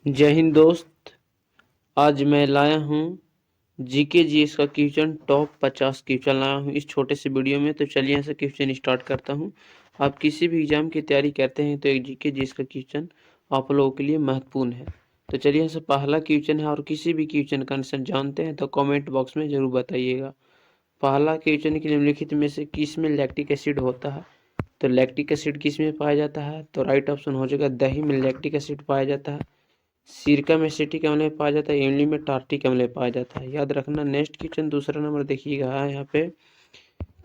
जय हिंद दोस्त। आज मैं लाया हूँ जीके जीएस का क्वेश्चन टॉप 50 क्वेश्चन लाया हूँ इस छोटे से वीडियो में। तो चलिए यहाँ से क्वेश्चन स्टार्ट करता हूँ। आप किसी भी एग्जाम की तैयारी करते हैं तो एक जीके जीएस का क्वेश्चन आप लोगों के लिए महत्वपूर्ण है। तो चलिए यहाँ से पहला क्वेश्चन है, और किसी भी क्वेश्चन का आंसर जानते हैं तो कॉमेंट बॉक्स में जरूर बताइएगा। पहला क्वेश्चन के निम्नलिखित में से किस में लैक्टिक एसिड होता है? तो लैक्टिक एसिड किस में पाया जाता है? तो राइट ऑप्शन हो जाएगा दही में लैक्टिक एसिड पाया जाता है। सिरका में एसिटिक अम्ल में पाया जाता है, इमली में टार्टिक अम्ल में पाया जाता है। याद रखना। नेक्स्ट क्वेश्चन दूसरा नंबर देखिएगा यहाँ पे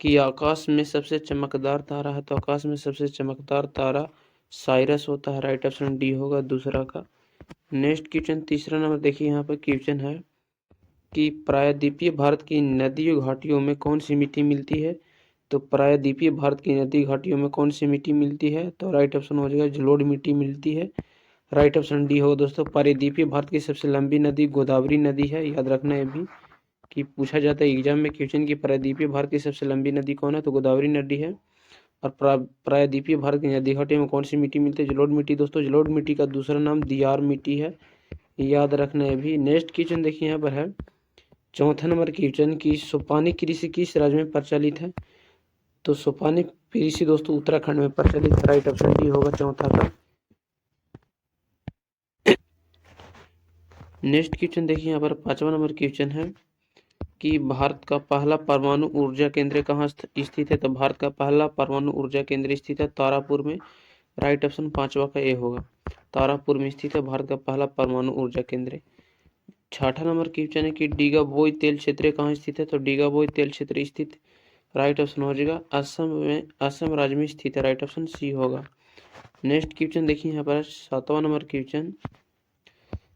कि आकाश में सबसे चमकदार तारा है। तो आकाश में सबसे चमकदार तारा साइरस होता है। राइट ऑप्शन डी होगा दूसरा का। नेक्स्ट क्वेश्चन तीसरा नंबर देखिए, यहाँ पर क्वेश्चन है कि प्रायद्वीपीय भारत की नदियों घाटियों में कौन सी मिट्टी मिलती है? तो प्रायद्वीपीय भारत की नदी घाटियों में कौन सी मिट्टी मिलती है? तो राइट ऑप्शन हो जाएगा जलोढ़ मिट्टी मिलती है। राइट ऑप्शन डी हो दोस्तों। प्रायद्वीपीय भारत की सबसे लंबी नदी गोदावरी नदी है। याद रखना है भी कि पूछा जाता है एग्जाम में क्वेश्चन की प्रायद्वीपीय भारत की सबसे लंबी नदी कौन है? तो गोदावरी नदी है। और प्रायद्वीपीय भारत की नदी घाटी में कौन सी मिट्टी मिलती है? जलोढ़ मिट्टी दोस्तों। जलोढ़ मिट्टी का दूसरा नाम दियार मिट्टी है। याद रखना है भी। नेक्स्ट क्वेश्चन देखिए यहाँ पर है चौथा नंबर क्वेश्चन की सोपानी कृषि किस राज्य में प्रचलित है? तो सोपानी कृषि दोस्तों उत्तराखंड में प्रचलित है। राइट ऑप्शन डी होगा चौथा का। नेक्स्ट क्वेश्चन देखिए यहाँ पर पांचवा नंबर क्वेश्चन है कि भारत का पहला परमाणु ऊर्जा केंद्र कहाँ स्थित है? तो भारत का पहला परमाणु ऊर्जा केंद्र स्थित है तारापुर में। राइट ऑप्शन पांचवा का ए होगा। तारापुर में स्थित है भारत का पहला परमाणु ऊर्जा केंद्र। छठा नंबर क्वेश्चन है कि डीगाबोई तेल क्षेत्र कहाँ स्थित है? तो डीगाबोई तेल क्षेत्र स्थित राइट ऑप्शन हो जाएगा असम में, असम राज्य में स्थित है। राइट ऑप्शन सी होगा। नेक्स्ट क्वेश्चन देखिए यहाँ पर सातवां नंबर क्वेश्चन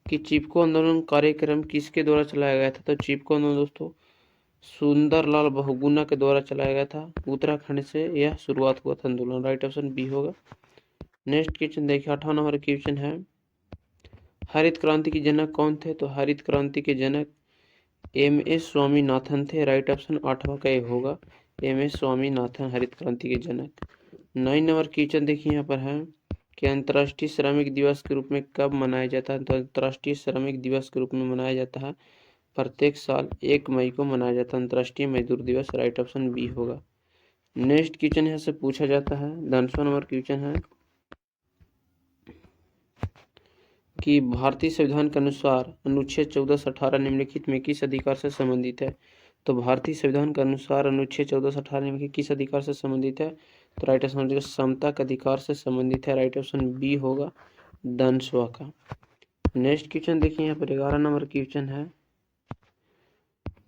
कि चिपको आंदोलन कार्यक्रम किसके द्वारा चलाया गया था? तो चिपको आंदोलन दोस्तों सुंदरलाल बहुगुणा के द्वारा चलाया गया था। उत्तराखंड से यह शुरुआत हुआ था आंदोलन। राइट ऑप्शन बी होगा। नेक्स्ट क्वेश्चन देखिए 8वां नंबर क्वेश्चन है हरित क्रांति के जनक कौन थे? तो हरित क्रांति के जनक एम.एस. स्वामीनाथन थे। राइट ऑप्शन 8वां का ए होगा। एम.एस. स्वामीनाथन हरित क्रांति के जनक। 9 नंबर क्वेश्चन देखिए यहाँ पर है कि अंतर्राष्ट्रीय श्रमिक दिवस के रूप में कब मनाया जाता है? तो अंतर्राष्ट्रीय श्रमिक दिवस के रूप में मनाया जाता है प्रत्येक साल 1 मई को मनाया जाता है अंतर्राष्ट्रीय मजदूर दिवस। राइट ऑप्शन बी होगा। नेक्स्ट क्वेश्चन यहाँ से पूछा जाता है 10वां नंबर क्वेश्चन है कि भारतीय संविधान के अनुसार अनुच्छेद 14 से 18 निम्नलिखित में किस अधिकार से संबंधित है? तो भारतीय संविधान के अनुसार अनुच्छेद 14 से 18 निम्नलिखित किस अधिकार से संबंधित है? तो राइट ऑप्शन समता के अधिकार से संबंधित है। राइट ऑप्शन बी होगा 10वां का। नेक्स्ट क्वेश्चन देखिए यहाँ पर 11 नंबर क्वेश्चन है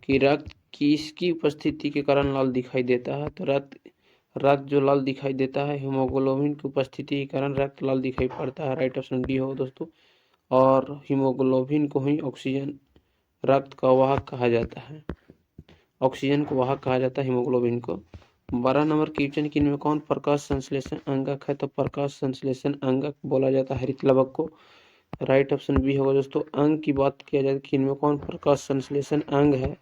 कि रक्त किसकी उपस्थिति के कारण लाल दिखाई देता है? तो रक्त जो लाल दिखाई देता है हीमोग्लोबिन की उपस्थिति के कारण रक्त लाल दिखाई पड़ता है। राइट ऑप्शन डी हो दोस्तों। और हीमोग्लोबिन को ही ऑक्सीजन रक्त का वाहक कहा जाता है। ऑक्सीजन को वाहक कहा जाता है हीमोग्लोबिन को। 12 नंबर क्वेश्चन कि इनमें कौन प्रकाश संश्लेषण अंगक है? तो प्रकाश संश्लेषण अंगक बोला जाता है हरित लवक को। राइट ऑप्शन बी होगा दोस्तों। अंग की बात किया जाए कि इनमें कौन प्रकाश संश्लेषण अंग है?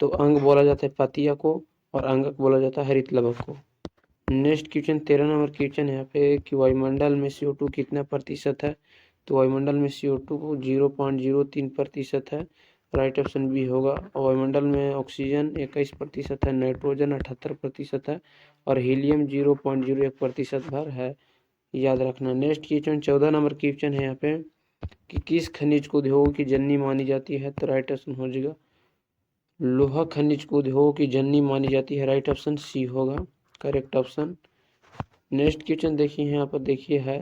तो अंग बोला जाता है पतिया को और अंगक बोला जाता है हरित लवक को। नेक्स्ट क्वेश्चन 13 नंबर क्वेश्चन यहाँ पे कि वायुमंडल में CO2 कितना प्रतिशत है? तो वायुमंडल में CO2 को 0.03% है। राइट ऑप्शन बी होगा। वायुमंडल में ऑक्सीजन 21% है, नाइट्रोजन 78% है और हीलियम 0.01% भर है। याद रखना। नेक्स्ट क्वेश्चन 14 नंबर क्वेश्चन है यहाँ पे कि किस खनिज को उद्योग की जननी मानी जाती है? तो राइट ऑप्शन हो जाएगा लोहा खनिज को उद्योग की जननी मानी जाती है। राइट ऑप्शन सी होगा करेक्ट ऑप्शन। नेक्स्ट क्वेश्चन देखिए यहाँ पर देखिए है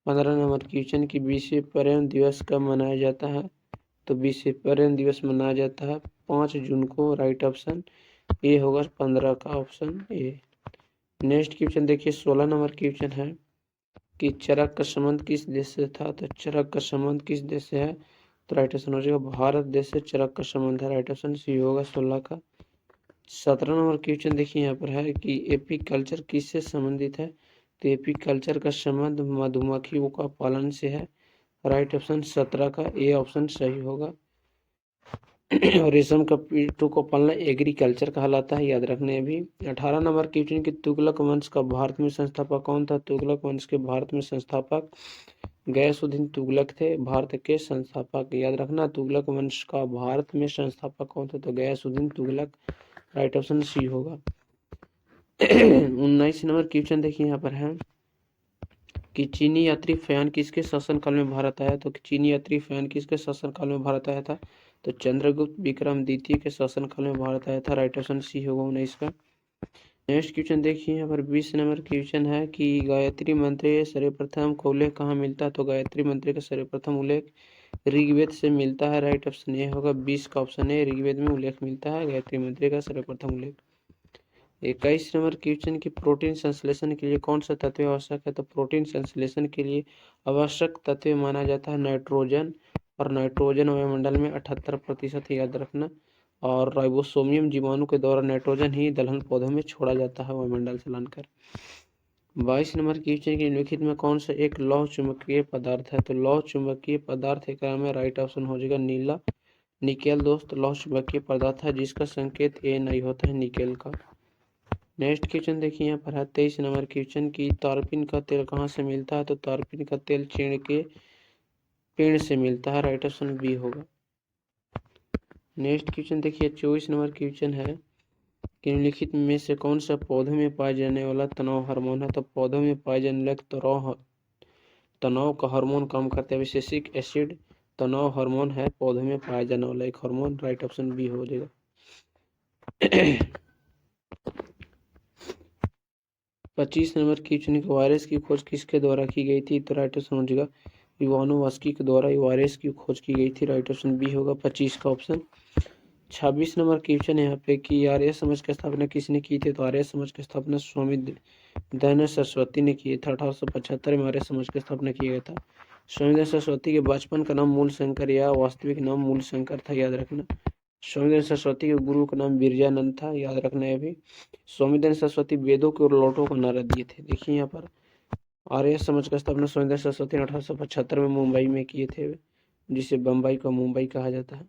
15 नंबर क्वेश्चन की विश्व पर्यावरण दिवस कब मनाया जाता है? तो विश्व पर्यावरण दिवस मनाया जाता है 5 जून को। राइट ऑप्शन ए होगा 15 का ऑप्शन ए। नेक्स्ट क्वेश्चन देखिए 16 नंबर क्वेश्चन है कि चरक का संबंध किस देश से था? तो चरक का संबंध किस देश से है? तो राइट ऑप्शन हो जाएगा भारत देश से चरक का संबंध है। राइट ऑप्शन सी होगा 16 का। 17 नंबर क्वेश्चन देखिए यहाँ पर है कि एपीकल्चर किससे संबंधित है? तो एपीकल्चर का संबंध मधुमक्खियों का पालन से है। राइट ऑप्शन 17 का ए ऑप्शन सही होगा। और रेशम का कीटों को पालना एग्रीकल्चर कहलाता है। याद रखने भी। 18 नंबर क्वेश्चन कि तुगलक वंश का भारत में संस्थापक कौन था? तुगलक वंश के भारत में संस्थापक गयासुद्दीन तुगलक थे भारत के संस्थापक। याद रखना, तुगलक वंश का भारत में संस्थापक कौन थे? तो Ghiyasuddin Tughlaq. Right option C होगा। 19 नंबर क्वेश्चन देखिए यहाँ पर है कि चीनी यात्री फयान किसके शासनकाल में भारत आया? तो चीनी यात्री फयान किसके शासनकाल में भारत आया था? तो चंद्रगुप्त विक्रम द्वितीय के शासनकाल में भारत आया था। राइट ऑप्शन सी होगा 19 का। नेक्स्ट क्वेश्चन देखिए यहाँ पर 20 नंबर क्वेश्चन है कि गायत्री मंत्र सर्वप्रथम का उल्लेख कहाँ मिलता है? तो गायत्री मंत्र का सर्वप्रथम उल्लेख ऋग्वेद से मिलता है। राइट ऑप्शन ये होगा 20 का ऑप्शन है, ऋग्वेद में उल्लेख मिलता है गायत्री मंत्र का सर्वप्रथम उल्लेख। 21 नंबर क्वेश्चन की प्रोटीन संश्लेषण के लिए कौन सा तत्व आवश्यक है? तो प्रोटीन संश्लेषण के लिए आवश्यक तत्व माना जाता है नाइट्रोजन, और नाइट्रोजन वायुमंडल में 78% याद रखना। और राइबोसोमियम जीवाणु के द्वारा नाइट्रोजन ही दलहन पौधों में छोड़ा जाता है वायुमंडल से लाकर। 22 नंबर क्वेश्चन की निम्नलिखित में कौन सा एक लौह चुंबकीय पदार्थ है? तो लौह चुंबकीय पदार्थ का में राइट ऑप्शन हो जाएगा नीला निकेल। दोस्त लौह चुंबकीय पदार्थ है जिसका संकेत नहीं होता है निकेल का। नेक्स्ट क्वेश्चन देखिए यहाँ पर है 23 नंबर क्वेश्चन की तारपीन का तेल कहाँ से मिलता है? तो तारपीन का तेल चीड़ के पेड़ से मिलता है। राइट ऑप्शन बी होगा। नेक्स्ट क्वेश्चन देखिए 24 नंबर क्वेश्चन है कि निम्नलिखित में से कौन सा पौधों में पाए जाने वाला तनाव हार्मोन है? तो पौधों में पाए जाने वाला तनाव का हार्मोन काम करता है विशेषिक एसिड तनाव हार्मोन है पौधों में पाया जाने वाला एक हार्मोन। राइट ऑप्शन बी हो जाएगा। 25 नंबर क्वेश्चन की वायरस की खोज किसके द्वारा की गई थी? तो राइट ऑप्शन हो जाएगा इवानोवास्की के द्वारा वायरस की खोज की गई थी। राइट ऑप्शन बी होगा 25 का ऑप्शन। 26 नंबर क्वेश्चन है यहाँ पे कि आर्य समाज की स्थापना किसने की थी? तो आर्य समाज की स्थापना स्वामी दयानंद सरस्वती ने की था। 1875 में आर्य समाज की स्थापना किया गया था। स्वामी दयानंद सरस्वती के बचपन का नाम मूल शंकर या वास्तविक नाम मूल शंकर था। याद रखना, स्वामी दयानंद सरस्वती के गुरु का नाम बिरजानंद था। याद रखना है भी। स्वामी दयानंद सरस्वती वेदों के लौटों को नारा दिए थे। देखिए यहाँ पर आर्य समाज का स्थापना स्वामी दयानंद सरस्वती ने 1875 में मुंबई में किए थे, जिसे बम्बई का मुंबई कहा जाता है।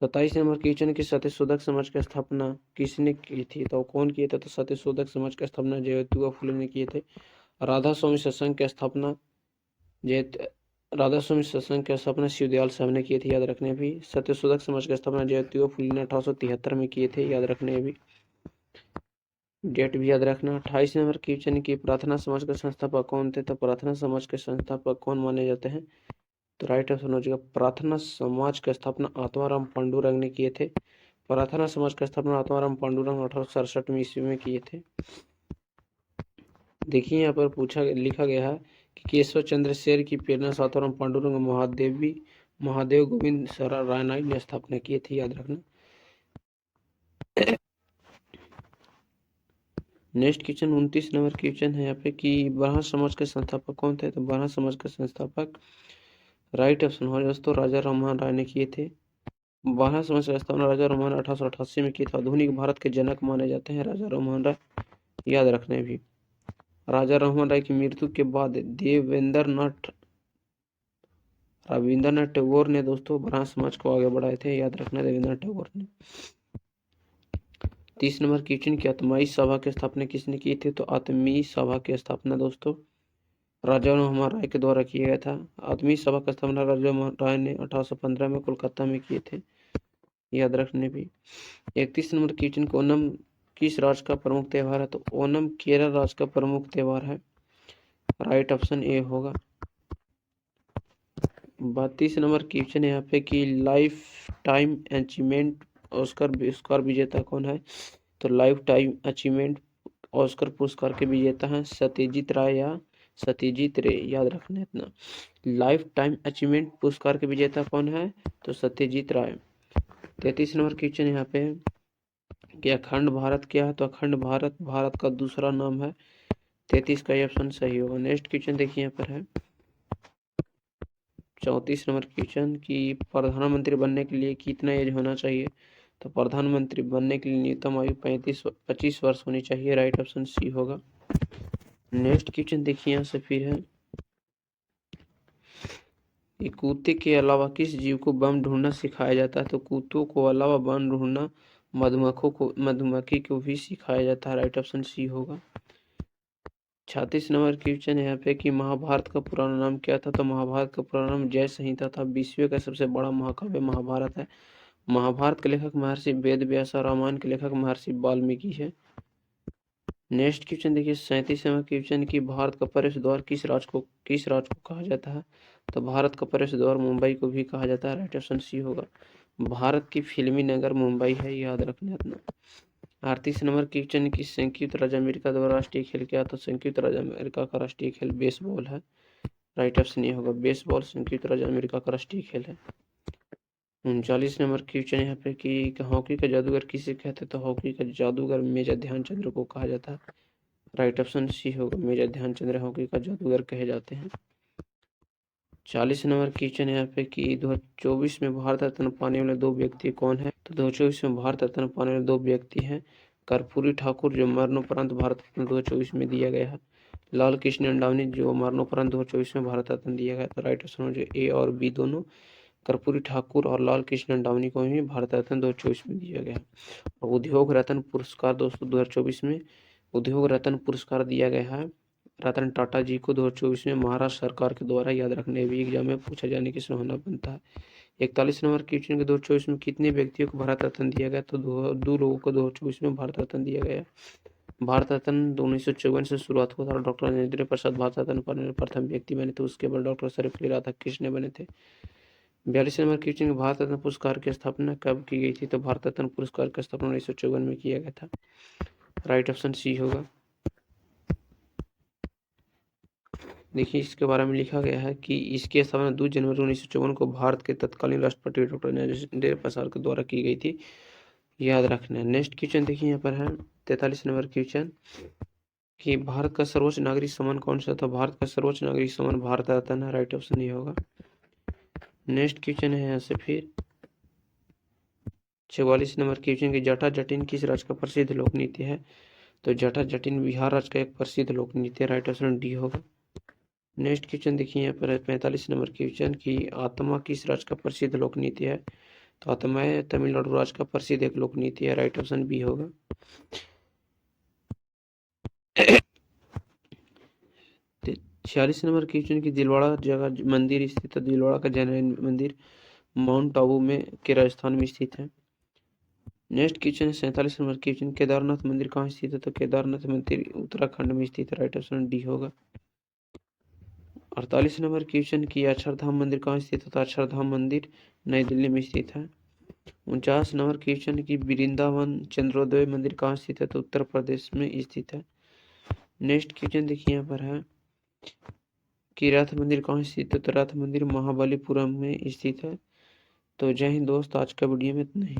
27 नंबर क्वेश्चन की सत्यशोधक समाज की स्थापना किसने की थी? तो कौन किए थे? तो सत्यशोधक समाज की स्थापना ज्योतिबा फुले ने किए थे। राधा स्वामी सत्संग की स्थापना राधा स्वामी सत्संग की स्थापना शिवदयाल साहब ने किए थे। याद रखने भी। सत्यशोधक समाज की स्थापना ज्योतिबा फुले ने 1873 में किए थे। याद रखने भी, डेट भी याद रखना। 28 नंबर क्वेश्चन की प्रार्थना समाज के संस्थापक कौन थे? तो प्रार्थना समाज के संस्थापक कौन माने जाते हैं? तो राइट ऑप्शन हो जाएगा प्रार्थना समाज की स्थापना आत्माराम पांडुरंग ने किए थे। प्रार्थना समाज की स्थापना आत्माराम पांडुरंग 1867 में ईस्वी में किए थे। देखिए यहाँ पर लिखा गया है कि केशव चंद्र शेर की प्रेरणा से आत्माराम पांडुरंग महादेव गोविंद राय ने स्थापना की थी। याद रखना। नेक्स्ट क्वेश्चन 29 नंबर क्वेश्चन है यहाँ पे कि ब्राह्मण समाज के संस्थापक कौन थे? तो ब्राह्मण समाज के संस्थापक राइट ऑप्शन हो दोस्तों राजा राममोहन राय ने किए थे। ब्राह्मण समाज की स्थापना राजा राममोहन 1888 में की थी। आधुनिक भारत के जनक माने जाते हैं राजा राममोहन राय। याद रखने भी। राजा राममोहन राय की मृत्यु के बाद रविंद्रनाथ टैगोर ने दोस्तों ब्राह्मण समाज को आगे बढ़ाए थे। याद रखना रविंद्रनाथ टैगोर ने। 30 नंबर क्वेश्चन की आत्मीय सभा की स्थापना किसने की थी? तो आत्मीय सभा की स्थापना दोस्तों राजा राममोहन राय के द्वारा किया गया था। आत्मीय सभा का स्थापना राजा राममोहन राय ने 1815 में कोलकाता में किए थे। याद रखने भी। 31 नंबर क्वेश्चन को ओनम किस राज्य का प्रमुख त्योहार है? तो ओनम केरल राज्य का प्रमुख त्योहार है। राइट ऑप्शन ए होगा। 32 नंबर क्वेश्चन है यहाँ पे कि लाइफ टाइम अचीवमेंट ऑस्कर विजेता कौन है? तो लाइफ टाइम अचीवमेंट ऑस्कर पुरस्कार के विजेता हैं सत्यजीत राय या सत्यजीत रे। याद रखना इतना। लाइफ टाइम अचीवमेंट पुरस्कार के विजेता कौन है? तो सत्यजीत राय। 33 नंबर क्वेश्चन यहाँ पे कि अखंड भारत क्या है? तो अखंड भारत भारत का दूसरा नाम है। 33 का ऑप्शन सही होगा। नेक्स्ट क्वेश्चन देखिए यहाँ पर है 34 नंबर क्वेश्चन की प्रधानमंत्री बनने के लिए कितना एज होना चाहिए? तो प्रधानमंत्री बनने के लिए न्यूनतम आयु 25 वर्ष होनी चाहिए। राइट ऑप्शन सी होगा। नेक्स्ट क्वेश्चन देखिए यहाँ से फिर है कि कुत्ते के अलावा किस जीव को बम ढूंढना सिखाया जाता है? तो कुत्तों को अलावा बम ढूंढना मधुमक्खी को भी सिखाया जाता है। राइट ऑप्शन सी होगा। 36 नंबर क्वेश्चन है यहाँ पे कि महाभारत का पुराना नाम क्या था? तो महाभारत का पुराना नाम जय संहिता था। विश्व का सबसे बड़ा महाकाव्य महाभारत है। महाभारत के लेखक महर्षि वेद व्यास और रामायण के लेखक महर्षि वाल्मीकि है। नेक्स्ट क्वेश्चन देखिए 37वां क्वेश्चन कि भारत का प्रवेश द्वार किस राज्य को कहा जाता है? तो भारत का प्रवेश द्वार मुंबई को भी कहा जाता है। राइट ऑप्शन सी होगा। भारत की फिल्मी नगर मुंबई है, याद रखना अपना। 38 नंबर क्वेश्चन की संयुक्त राज्य अमेरिका द्वारा राष्ट्रीय खेल क्या? तो संयुक्त राज्य अमेरिका का राष्ट्रीय खेल बेसबॉल है। राइट ऑप्शन ये होगा, बेसबॉल संयुक्त राज्य अमेरिका का राष्ट्रीय खेल है। 39 नंबर क्वेश्चन यहाँ पे कि हॉकी का जादूगर किसे कहते हैं? तो हॉकी का जादूगर मेजर ध्यानचंद्र को कहा जाता है। राइट ऑप्शन सी होगा, मेजर ध्यानचंद्र हॉकी का जादूगर कहे जाते हैं। 40 नंबर क्वेश्चन यहाँ पे कि 2024 में भारत रत्न पाने वाले 2 व्यक्ति कौन है? तो 2024 में भारत रत्न पाने वाले 2 व्यक्ति हैं कर्पूरी ठाकुर जो मरणोपरांत भारत रत्न 2024 में दिया गया है, लाल कृष्ण अंडावनी जो मरणोपरांत 2024 में भारत रत्न दिया गया। तो राइट ऑप्शन हो ए और बी दोनों, कर्पूरी ठाकुर और लाल कृष्ण अंडावनी को भी भारत रत्न 2024 में दिया गया। और उद्योग रत्न पुरस्कार दोस्तों 2024 में उद्योग रत्न पुरस्कार दिया गया है रतन टाटा जी को 2024 में महाराष्ट्र सरकार के द्वारा। याद रखने भी एग्जाम में पूछा जाने की संभावना बनता है। 41 नंबर क्वेश्चन के 2024 में कितने व्यक्तियों को भारत रत्न दिया गया? तो दो लोगों को 2024 में भारत रत्न दिया गया। भारत रत्न 1954 से शुरुआत हुआ था। डॉक्टर राजेंद्र प्रसाद भारत रत्न पाने वाले प्रथम व्यक्ति बने थे। उसके बाद डॉक्टर सर्वपल्ली राधाकृष्णन बने थे। 42 नंबर क्वेश्चन में भारत रत्न पुरस्कार की स्थापना कब की गई थी? तो भारत रत्न पुरस्कार की स्थापना 1954 में किया गया था। राइट ऑप्शन सी होगा। देखिए इसके बारे में लिखा गया है कि इसकी स्थापना 2 जनवरी 1954 को भारत के तत्कालीन राष्ट्रपति डॉक्टर राजेंद्र प्रसाद के द्वारा की गई थी। याद रखना है। नेक्स्ट क्वेश्चन देखिए यहाँ पर है 43 नंबर क्वेश्चन कि भारत का सर्वोच्च नागरिक सम्मान कौन सा था? भारत का सर्वोच्च नागरिक सम्मान भारत रत्न है। राइट ऑप्शन ये होगा। नेक्स्ट क्वेश्चन है यहाँ से फिर 44 नंबर क्वेश्चन की जटा जटिन किस राज्य का प्रसिद्ध लोक नृत्य है? तो जटा जटिन बिहार राज्य का एक प्रसिद्ध लोक नृत्य है। राइट ऑप्शन डी होगा। नेक्स्ट क्वेश्चन देखिए यहाँ पर है 45 नंबर क्वेश्चन की आत्मा किस राज्य का प्रसिद्ध लोक नृत्य है? तो आत्मा तमिलनाडु राज्य का प्रसिद्ध एक लोक नृत्य है। राइट ऑप्शन बी होगा। 46 नंबर क्वेश्चन की दिलवाड़ा जगह मंदिर स्थित है। दिलवाड़ा का जैन मंदिर माउंट आबू में के राजस्थान में स्थित है। Next question 47 number question Kedarnath मंदिर कहाँ स्थित है? तो केदारनाथ मंदिर उत्तराखंड में स्थित है। राइट ऑप्शन डी होगा। 48 नंबर क्वेश्चन की अक्षरधाम मंदिर कहाँ स्थित है? तो अक्षरधाम मंदिर नई दिल्ली में स्थित है। 49 नंबर क्वेश्चन की वृंदावन चंद्रोदय मंदिर कहाँ स्थित है? तो उत्तर प्रदेश में स्थित है। नेक्स्ट क्वेश्चन देखिए यहाँ पर है कि रथ मंदिर कहाँ स्थित है? तो रथ मंदिर महाबलीपुरम में स्थित है। तो जय हिंद दोस्त, आज का वीडियो में इतना ही।